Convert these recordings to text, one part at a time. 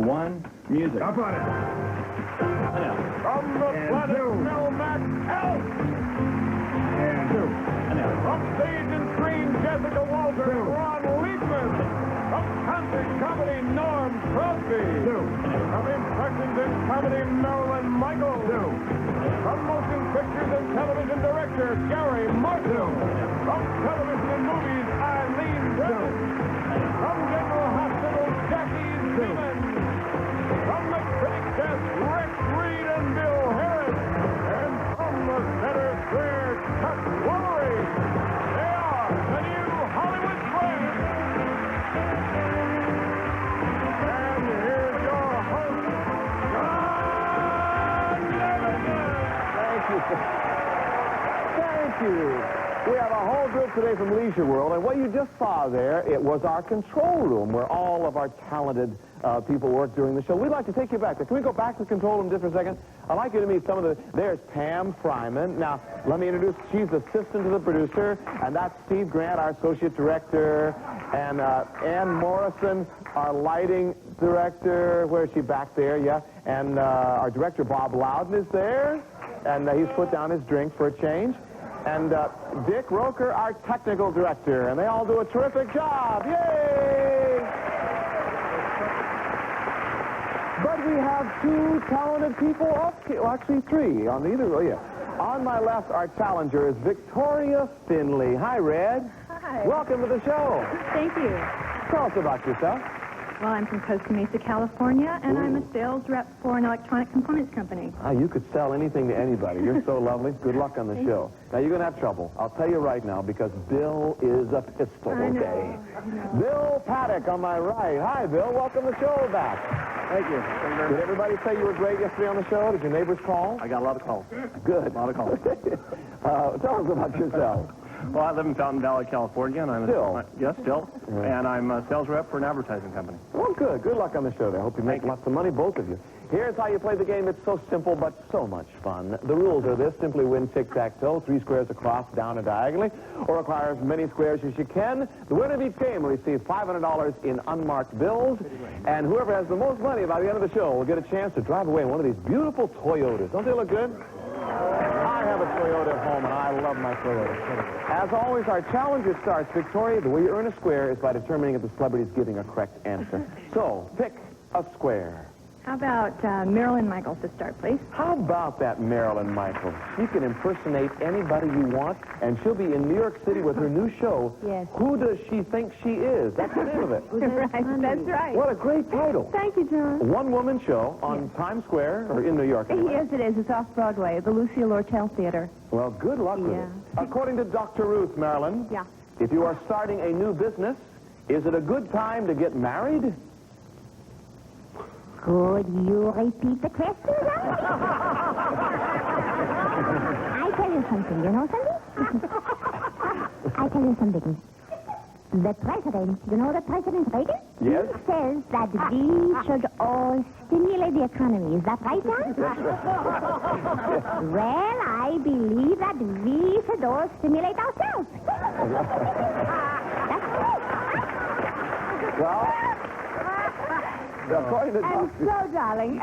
1, music. Up on it. From the planet Melmac Elf. And 2. From stage and screen, Jessica Walter and Ron Leachman. From concert comedy, Norm Crosby. 2. From impressions and comedy, Marilyn Michaels. 2. From motion pictures and television director, Gary Marshall. From television and movies, Eileen Brennan. From General Hospital, Jackie Siemens. From the critic desk, Rex Reed and Bill Harris. And from the center square, Chuck Woolery. They are the new Hollywood Friends. And here's your host, John Levinson. Thank you. Thank you. We have a whole group today from Leisure World, and what you just saw there, it was our control room where all of our talented people work during the show. We'd like to take you back there. Can we go back to the control room just for a second? I'd like you to meet some of the... There's Pam Fryman. Now, let me introduce... She's assistant to the producer, and that's Steve Grant, our associate director, and Ann Morrison, our lighting director. Where is she? Back there, yeah. And our director, Bob Loudon, is there, and he's put down his drink for a change. And Dick Roker, our technical director, and they all do a terrific job. Yay! But we have 2 talented people up here. Well, actually 3 on either. Oh, yeah. On my left, our challenger is Victoria Finley. Hi, Red. Hi. Welcome to the show. Thank you. Tell us about yourself. Well, I'm from Costa Mesa, California, and I'm a sales rep for an electronic components company. Ah, you could sell anything to anybody. You're so lovely. Good luck on the show. Now, you're going to have trouble. I'll tell you right now, because Bill is a pistol, I know, okay? I know. Bill Paddock on my right. Hi, Bill. Welcome to the show back. Thank you. Did everybody say you were great yesterday on the show? Did your neighbors call? I got a lot of calls. Good. A lot of calls. Tell us about yourself. Well, I live in Fountain Valley, California, and I'm Still? Yes, still. And I'm a sales rep for an advertising company. Well, good. Good luck on the show there. I hope you make lots of money, both of you. Here's how you play the game. It's so simple, but so much fun. The rules are this. Simply win tic-tac-toe, 3 squares across, down and diagonally, or acquire as many squares as you can. The winner of each game will receive $500 in unmarked bills, and whoever has the most money by the end of the show will get a chance to drive away in one of these beautiful Toyotas. Don't they look good? I have a Toyota at home, and I love my Toyota. As always, our challenger starts. Victoria, the way you earn a square is by determining if the celebrity is giving a correct answer. So, pick a square. How about Marilyn Michaels to start, please? How about that Marilyn Michaels? She can impersonate anybody you want, and she'll be in New York City with her new show. Yes. Who Does She Think She Is? That's the name of it. Right, that's right. What a great title. Thank you, John. A one-woman show on Times Square, or in New York anyway. Yes, it is. It's off Broadway at the Lucille Lortel Theater. Well, good luck with it. According to Dr. Ruth, Marilyn, Yeah. if you are starting a new business, is it a good time to get married? Could you repeat the question? I tell you something, you know something? I tell you something. The president, you know the President Reagan? Yes. He says that we should all stimulate the economy. Is that right, John? That's right. Well, I believe that we should all stimulate ourselves. That's right. Well, according to And Dr. so, darling,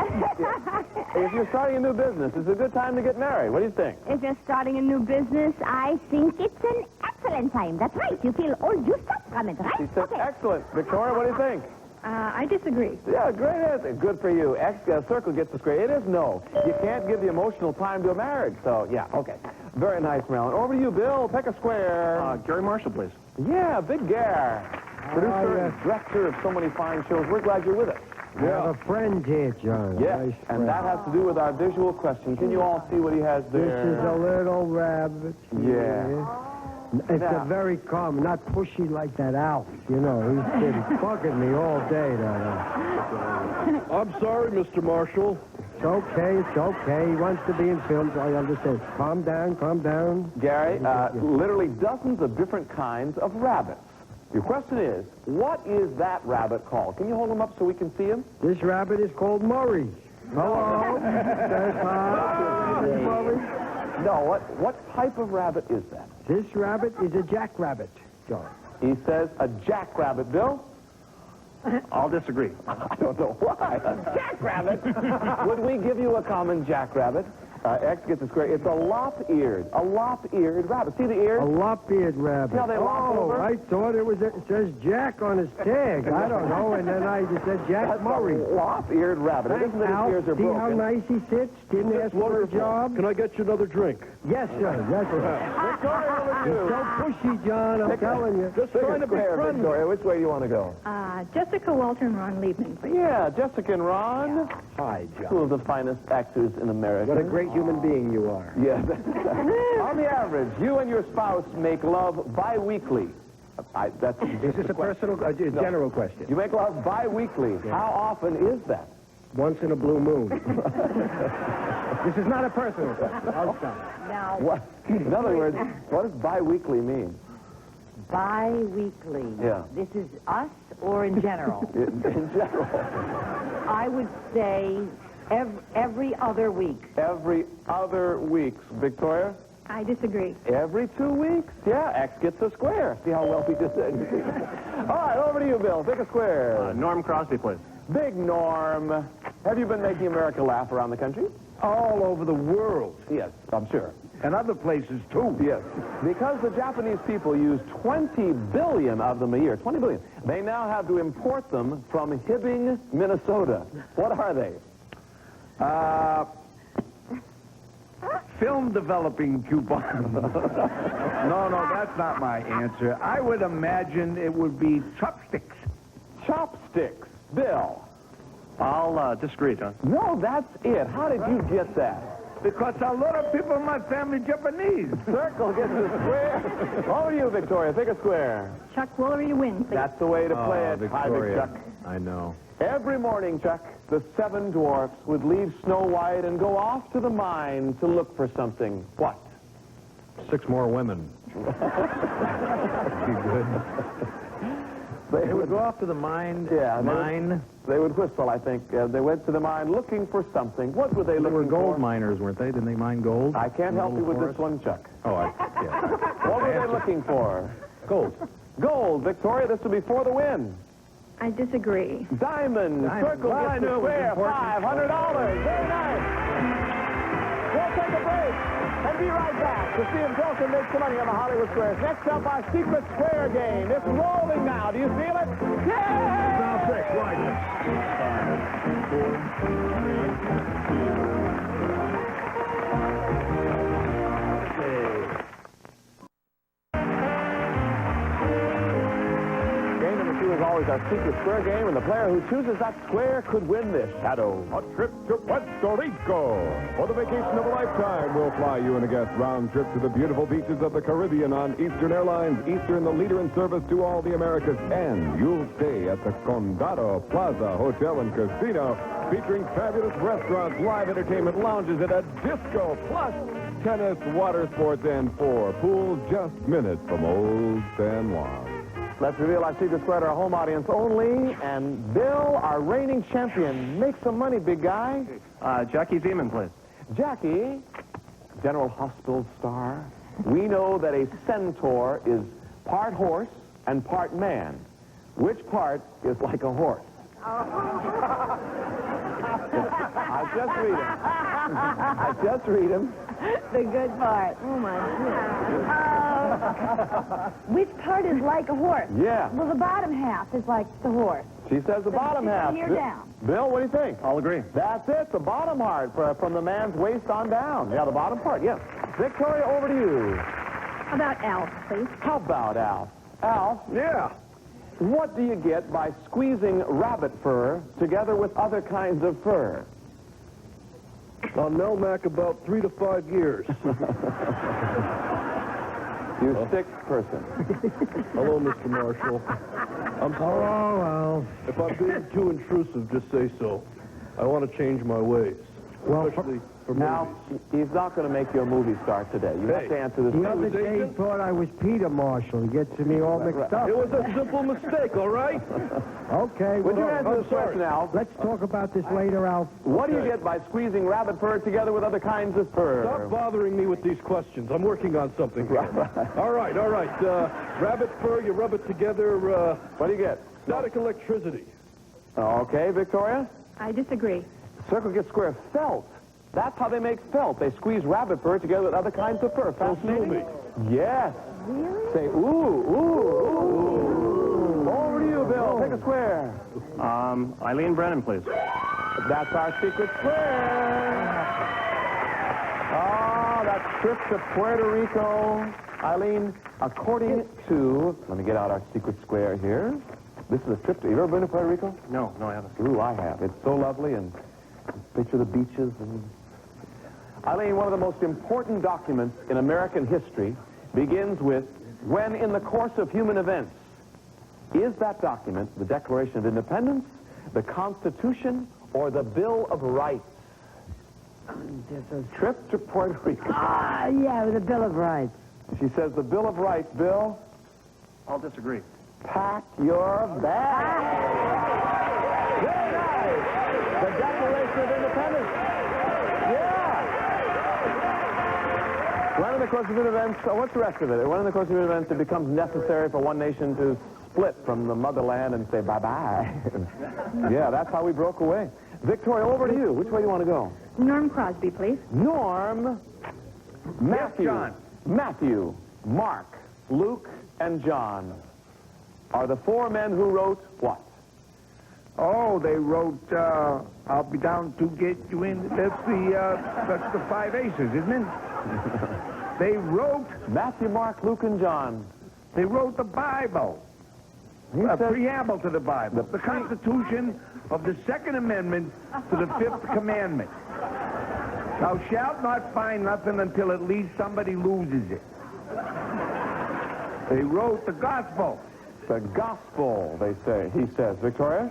If you're starting a new business, it's a good time to get married. What do you think? if you're starting a new business, I think it's an excellent time. That's right. You feel all juiced up from it, right? She said, excellent. Victoria, what do you think? I disagree. Yeah, great answer. Good for you. Circle gets the square. It is no. You can't give the emotional time to a marriage. So, yeah, okay. Very nice, Marilyn. Over to you, Bill. Pick a square. Gary Marshall, please. Yeah, Big Gar. Producer and director of so many fine shows. We're glad you're with us. We have a friend here, John. Yes, Nice and friend. that has to do with our visual question. Can you all see what he has there? This is a little rabbit. Yeah. It's Now- a very calm, not pushy like that Alf. You know, he's bugging me all day. I'm sorry, Mr. Marshall. It's okay, it's okay. He wants to be in films, I understand. Calm down, calm down. Gary, literally dozens of different kinds of rabbits. Your question is, what is that rabbit called? Can you hold him up so we can see him? This rabbit is called Murray. Hello? That's Murray. No, what type of rabbit is that? This rabbit is a jackrabbit, John. He says a jackrabbit. Bill? I'll disagree. I don't know why. Jackrabbit. Would we give you a common jackrabbit? X gets a square. It's a lop-eared rabbit. See the ears? A lop-eared rabbit. See how they lop over? I thought it says Jack on his tag. I don't know, and then I just said Jack That's Murray. a lop-eared rabbit. It isn't that his Al, ears are see how broken. nice he sits? Didn't ask for a job. Can I get you another drink? Yes, sir. Yes, sir. Victoria, over to you. So pushy, John. I'm telling you. Just Pick trying a to be square, friendly. Victoria. Which way do you want to go? Jessica, Walter, and Ron Liebman, please. Yeah, Jessica and Ron. Hi, Two John. of the finest actors in America. What a great human being you are. Yes. On the average, you and your spouse make love bi-weekly. Is this a personal, general question? You make love bi-weekly. Yeah. How often is that? Once in a blue moon. This is not a personal question. I'll stop. Now, What? In other words, what does bi-weekly mean? bi-weekly. Yeah. This is us or in general? In general. I would say every other week. Every other week. Victoria? I disagree. Every 2 weeks? Yeah, X gets a square. See how well we did that? All right, over to you, Bill. Pick a square. Norm Crosby, please. Big Norm. Have you been making America laugh around the country? All over the world. Yes, I'm sure. And other places, too. Yes. Because the Japanese people use 20 billion of them a year. 20 billion. They now have to import them from Hibbing, Minnesota. What are they? Film developing coupon. No, that's not my answer. I would imagine it would be chopsticks. Chopsticks. Bill. I'll disagree, John. No, that's it. How did you get that? Because a lot of people in my family Japanese. Circle gets a square. Over to you, Victoria. Pick a square. Chuck Woolery to win, please. That's the way to play it. Hi, Big Chuck. I know. Every morning, Chuck, the 7 dwarfs would leave Snow White and go off to the mine to look for something. What? 6 more women. Be good. They would go off to the mine. Yeah, Mine. They would whistle, I think. They went to the mine looking for something. What were they They looking were gold for? miners, weren't they? Didn't they mine gold? I can't help you with Forest? this one, Chuck. Oh, yeah. What were they looking for? Gold. Gold, Victoria. This will be for the win. I disagree. Diamond. Circle Well, I gets knew the it was square. important. $500. Very nice. We'll take a break and be right back to see if Bill can make some money on the Hollywood Squares. Next up, our secret square game. It's rolling now. Do you feel it? Yeah! Now, Vic, right. 2 is always our secret square game, and the player who chooses that square could win this shadow. A trip to Puerto Rico. For the vacation of a lifetime, we'll fly you and a guest round trip to the beautiful beaches of the Caribbean on Eastern Airlines. Eastern, the leader in service to all the Americas. And you'll stay at the Condado Plaza Hotel and Casino, featuring fabulous restaurants, live entertainment lounges, and a disco, plus tennis, water sports, and 4 pools just minutes from Old San Juan. Let's reveal our secret square to our home audience only. And Bill, our reigning champion, make some money, big guy. Jackie Zeman, please. Jackie, General Hospital star. We know that a centaur is part horse and part man. Which part is like a horse? I just read him. The good part. Oh, my goodness. Which part is like a horse? Yeah. Well, the bottom half is like the horse. She says the bottom from half. here down. Bill, what do you think? I'll agree. That's it, the bottom part from the man's waist on down. Yeah, the bottom part, yes. Victoria, over to you. How about Alf, please? How about Al? Al, Yeah. what do you get by squeezing rabbit fur together with other kinds of fur? On Melmac, about 3 to 5 years. You sick person. Hello, Mr. Marshall. I'm sorry. Oh, well. If I'm being too intrusive, just say so. I want to change my ways. Well, Especially for Now, movies. he's not going to make you a movie star today. You have Hey. to answer this. The other day he thought I was Peter Marshall. He gets me all mixed up. It was a simple mistake, all right? Okay, Would you well, answer this question, Al? let's talk about this later, Alf. What do you Okay. get by squeezing rabbit fur together with other kinds of fur? Stop bothering me with these questions. I'm working on something here. All right. Rabbit fur, you rub it together. What do you get? Static electricity. Okay, Victoria? I disagree. Circle gets square. Felt. That's how they make felt. They squeeze rabbit fur together with other kinds of fur. Fascinating? Yes. Really? Say, ooh, ooh, ooh. Over to you, Bill. Take a square. Eileen Brennan, please. That's our secret square. Oh, that trip to Puerto Rico. Eileen, according to... Let me get out our secret square here. This is a trip to... Have you ever been to Puerto Rico? No, I haven't. Ooh, I have. It's so lovely, and picture the beaches. And Eileen, one of the most important documents in American history begins with, when in the course of human events, is that document the Declaration of Independence, the Constitution, or the Bill of Rights? Trip to Puerto Rico. Ah, yeah, with the Bill of Rights. She says the Bill of Rights. Bill, I'll disagree. pack your bag. Very nice. The Declaration of Independence. Yeah. When in the course of events, what's the rest of it? When in the course of events it becomes necessary for one nation to split from the motherland and say bye-bye. Yeah, that's how we broke away. Victoria, over to you. Which way do you want to go? Norm Crosby, please. Norm, Matthew, John. Matthew, Mark, Luke, and John are the four men who wrote what? Oh, they wrote, I'll be down to get you in. That's the five aces, isn't it? They wrote, Matthew, Mark, Luke, and John. they wrote the Bible. A preamble to the Bible. The Constitution of the Second Amendment to the Fifth Commandment. Thou shalt not find nothing until at least somebody loses it. They wrote the Gospel. The gospel, they say. He says. Victoria?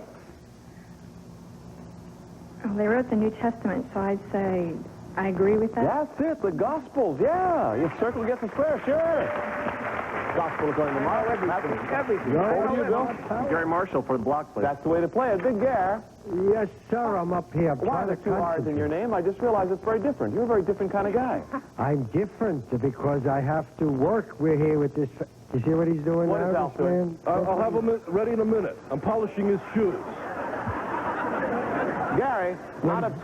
Well, they wrote the New Testament, so I'd say I agree with that. That's it, the Gospels, yeah. Your circle gets a square, sure. Gospel according to Mark. Everything. Over to you, Bill. Gary Marshall for the block, please. That's the way to play it. Big Gare. Yes, sir, I'm up here. Why are there two R's in your name? I just realized it's very different. You're a very different kind of guy. I'm different because I have to work. We're here with this... You see what he's doing What now, is Al this doing? man? I'll have him ready in a minute. I'm polishing his shoes. Gary, out of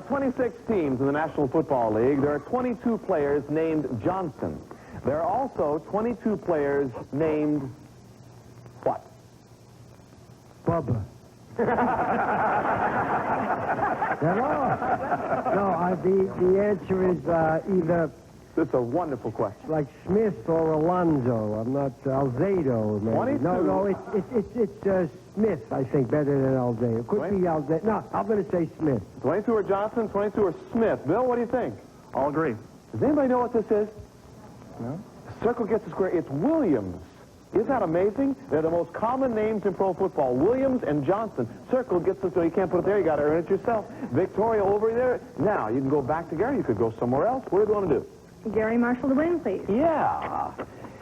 26 teams in the National Football League, there are 22 players named Johnson. There are also 22 players named what? Bubba. The answer is either That's a wonderful question. like Smith or Alonzo. I'm not Alzado, maybe. 22. No, it's Smith, I think, better than Alzado. Could be Alzado. No, I'm going to say Smith. 22 are Johnson, 22 are Smith. Bill, what do you think? I'll agree. Does anybody know what this is? No. Circle gets a square. It's Williams. Isn't that amazing? They're the most common names in pro football. Williams and Johnson. Circle gets a square. You can't put it there. You got to earn it yourself. Victoria over there. Now, you can go back to Gary. You could go somewhere else. What do you want to do? Gary Marshall to win, please. Yeah.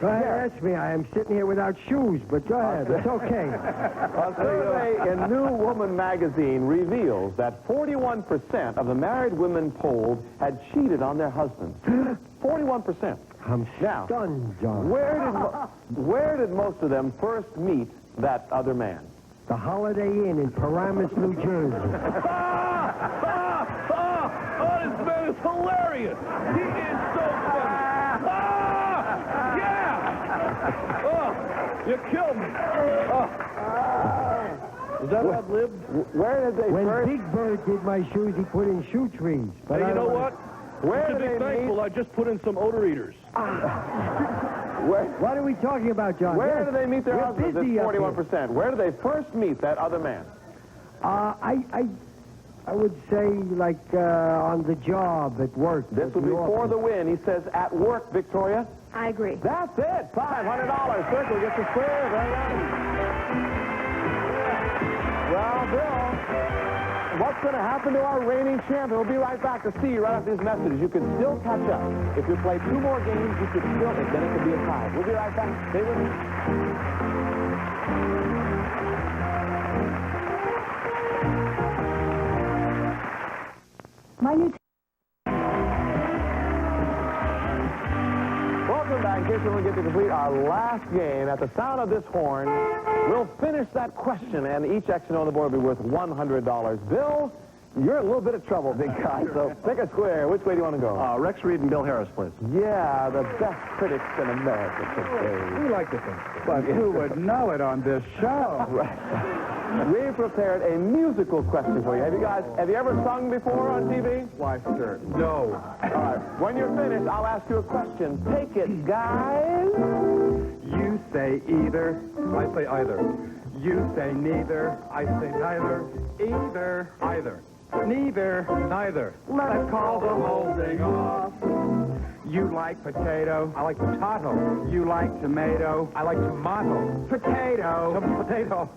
Go ahead, ask me. I am sitting here without shoes, but go ahead. It's okay. A survey in New Woman magazine reveals that 41% of the married women polled had cheated on their husbands. 41%. I'm Now, stunned, John. where did most of them first meet that other man? The Holiday Inn in Paramus, New Jersey. Oh, this man is hilarious. He is so funny. Yeah! Oh, you killed me. Is that ad-lib? Where did they When first... Big Bird did my shoes, he put in shoe trees. But Hey, I you know don't what? Where You did should be they meet? thankful I just put in some odor eaters. What are we talking about, John? Where Yes, do they meet their we're husbands? busy It's up here. 41%. Where do they first meet that other man? I would say, like, on the job, at work. This at will the be for office. the win. He says, at work, Victoria. I agree. That's it. $500. Circle gets a square. Very nice. Well, Bill, what's going to happen to our reigning champion? We'll be right back to see you right after these messages. You can still catch up. If you play 2 more games, you could still, then it could be a tie. We'll be right back. Stay with me. My new Welcome back. In case you want to get to complete our last game, at the sound of this horn, We'll finish that question, and each action on the board will be worth $100. Bill, you're in a little bit of trouble, big guy, so pick a square. Which way do you want to go? Rex Reed and Bill Harris, please. Yeah, the best critics in America today. We like to think. But who would know it on this show? We prepared a musical question for you. Have you ever sung before on TV? Why, sir? No. All right. When you're finished, I'll ask you a question. Take it, guys. You say either. I say either. You say neither. I say neither. Either. Either. Neither. Neither. Let's call the whole thing off. You like potato. I like potato. You like tomato. I like tomato. Potato. Potato.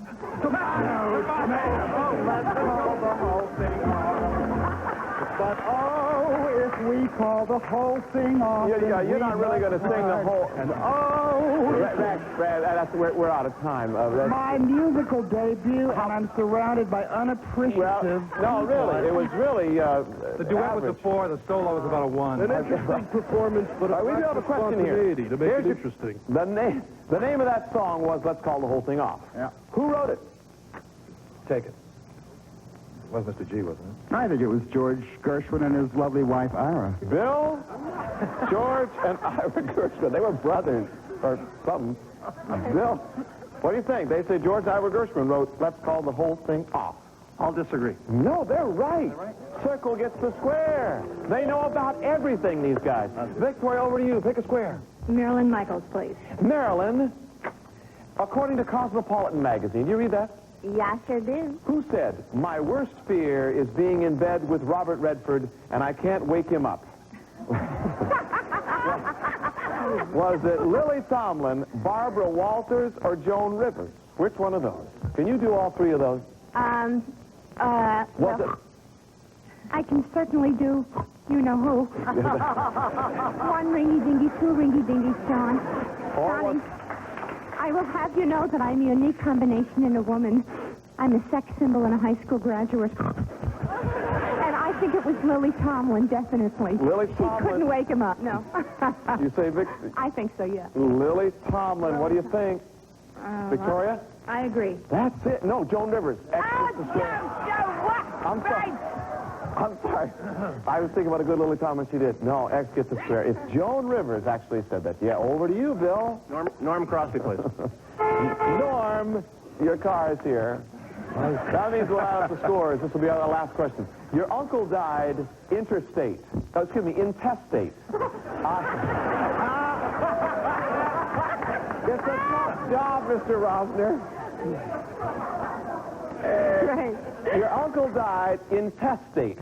Tomato. Tomato. Oh, let's call the whole thing off. But oh, if we call the whole thing off. You're not really going to sing the whole. And oh, We're out of time. My musical debut, and I'm surrounded by unappreciative. No, really, it was really. the duet was a 4, the solo was about a 1. An interesting performance, but we do have a question here. To make it interesting. The name of that song was "Let's Call the Whole Thing Off." Yeah. Who wrote it? Take it. Was Mr. G, wasn't it? I think it was George Gershwin and his lovely wife, Ira. Bill, George, and Ira Gershwin. They were brothers or something. Bill, what do you think? They say George Ira Gershwin wrote "Let's Call the Whole Thing Off." I'll disagree. No, they're right. Circle gets the square. They know about everything, these guys. Victoria, over to you. Pick a square. Marilyn Michaels, please. Marilyn, according to Cosmopolitan magazine, do you read that? Yeah, sure do. Who said, "My worst fear is being in bed with Robert Redford, and I can't wake him up"? Was it Lily Tomlin, Barbara Walters, or Joan Rivers? Which one of those? Can you do all three of those? Was it? I can certainly do you know who. One ringy-dingy, two ringy-dingies, John. Johnny, I will have you know that I'm a unique combination in a woman. I'm a sex symbol and a high school graduate. And I think it was Lily Tomlin, definitely. Lily She Tomlin. couldn't wake him up, no. You say I think so, yeah. Lily Tomlin. What do you think? Victoria? I agree. That's it. No, Joan Rivers. I'm sorry. I'm sorry. I was thinking about a good Lily Tomlin. She did. No, X gets the square. It's Joan Rivers actually said that. Yeah, over to you, Bill. Norm Crosby, please. Norm, your car is here. That means we'll add up the scores. This will be our last question. Your uncle died intestate. It's a tough job, Mr. Rosner. Right. Your uncle died intestate.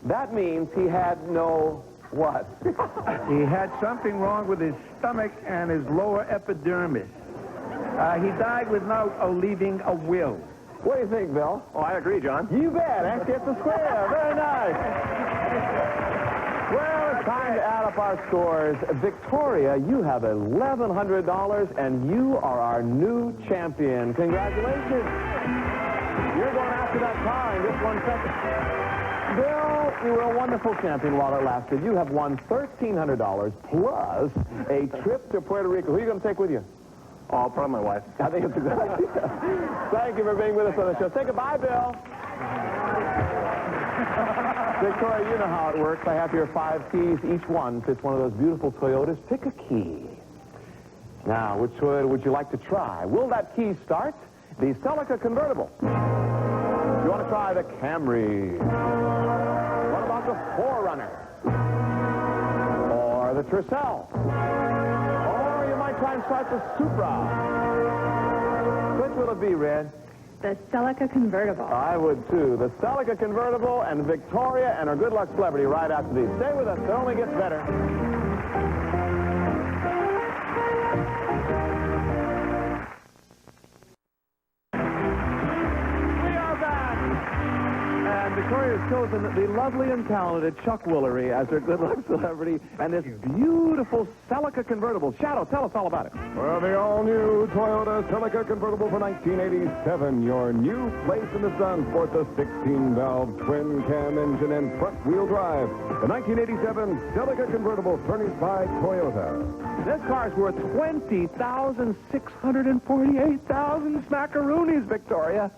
That means he had no what? He had something wrong with his stomach and his lower epidermis. He died without leaving a will. What do you think, Bill? Oh, I agree, John. You bet. X gets the square. Very nice. Well, it's time to add up our scores. Victoria, you have $1,100, and you are our new champion. Congratulations. You're going after that car in just 1 second. Bill, you were a wonderful champion while it lasted. You have won $1,300 plus a trip to Puerto Rico. Who are you going to take with you? Oh, I'll probably my wife. I think it's a good idea. Thank you for being with us on the show. Say goodbye, Bill. Victoria, you know how it works. I have here 5 keys. Each one fits one of those beautiful Toyotas. Pick a key. Now, which would you like to try? Will that key start the Celica convertible? You want to try the Camry? What about the 4Runner? Or the Tercel? Or you might try and start the Supra. Which will it be, Red? The Celica convertible. I would, too. The Celica convertible and Victoria and her good luck celebrity right after these. Stay with us. It only gets better. And Victoria has chosen the lovely and talented Chuck Woolery as her good luck celebrity and this beautiful Celica convertible. Shadow, tell us all about it. Well, the all-new Toyota Celica convertible for 1987. Your new place in the sun sports a 16-valve twin-cam engine and front-wheel drive. The 1987 Celica convertible furnished by Toyota. This car's worth $20,648,000 smackaroonies, Victoria.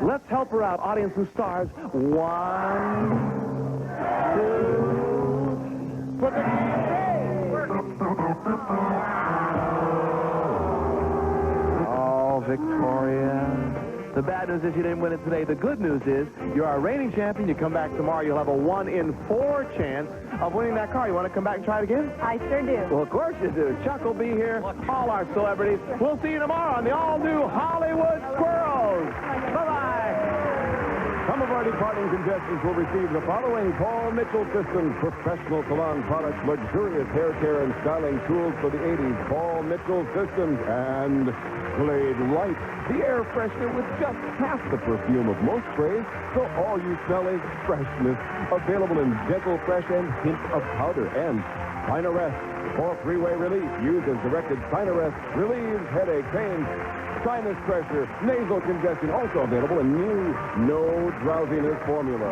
Let's help her out, audience and stars. 1, 2, for the Oh, Victoria. The bad news is you didn't win it today. The good news is you're our reigning champion. You come back tomorrow, you'll have a 1 in 4 chance of winning that car. You want to come back and try it again? I sure do. Well, of course you do. Chuck will be here, all our celebrities. We'll see you tomorrow on the all-new Hollywood Squirrels. Bye-bye. Some of our departing contestants will receive the following Paul Mitchell Systems professional salon products, luxurious hair care and styling tools for the 80s. Paul Mitchell Systems and Glade Light, the air freshener with just half the perfume of most sprays, so all you smell is freshness. Available in gentle, fresh, and hint of powder. And Sinarest for freeway relief. Use as directed. Sinarest relieves headache, pain, sinus pressure, nasal congestion. Also available in new no drowsiness formula.